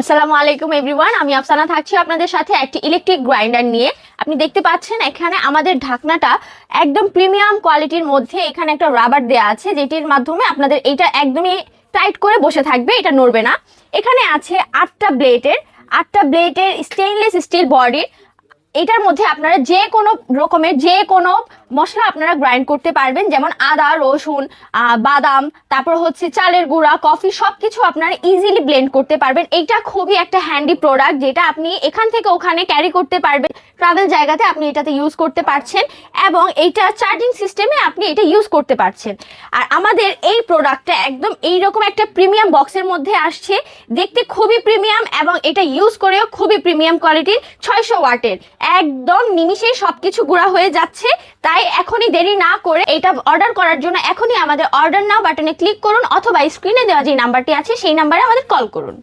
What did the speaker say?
আসসালামু আলাইকুম এভরিওয়ান, আমি আফসানা থাকছি আপনাদের সাথে একটি ইলেকট্রিক গ্রাইন্ডার নিয়ে। আপনি দেখতে পাচ্ছেন এখানে আমাদের ঢাকনাটা একদম প্রিমিয়াম কোয়ালিটির মধ্যে এখানে একটা রাবার দেয়া আছে, যেটির মাধ্যমে আপনাদের এটা একদমই টাইট করে বসে থাকবে, এটা নড়বে না। এখানে আছে 8টা ব্লেডের স্টেইনলেস স্টিল বডির। এটার মধ্যে আপনারা যে কোনো রকমের যে কোনো মশলা আপনারা গ্রাইন্ড করতে পারবেন, যেমন আদা, রসুন, বাদাম, তারপর হচ্ছে চালের গুঁড়া, কফি, সবকিছু আপনারা ইজিলি ব্লেন্ড করতে পারবেন। এইটা খুবই একটা হ্যান্ডি প্রোডাক্ট, যেটা আপনি এখান থেকে ওখানে ক্যারি করতে পারবেন। ট্রাভেল জায়গাতে আপনি এটাতে ইউজ করতে পারছেন এবং এইটা চার্জিং সিস্টেমে আপনি এটা ইউজ করতে পারছেন। আর আমাদের এই প্রোডাক্টটা একদম এইরকম একটা প্রিমিয়াম বক্সের মধ্যে আসছে, দেখতে খুবই প্রিমিয়াম এবং এটা ইউজ করেও খুবই প্রিমিয়াম কোয়ালিটির। 600 ওয়াটের, একদম নিমিষেই সবকিছু গুঁড়া হয়ে যাচ্ছে। তাই এখনই দেরি না করে এটা অর্ডার করার জন্য এখনই আমাদের অর্ডার নাও বাটনে ক্লিক করুন, অথবা স্ক্রিনে দেওয়া যে নাম্বারটি আছে সেই নাম্বারে আমাদের কল করুন।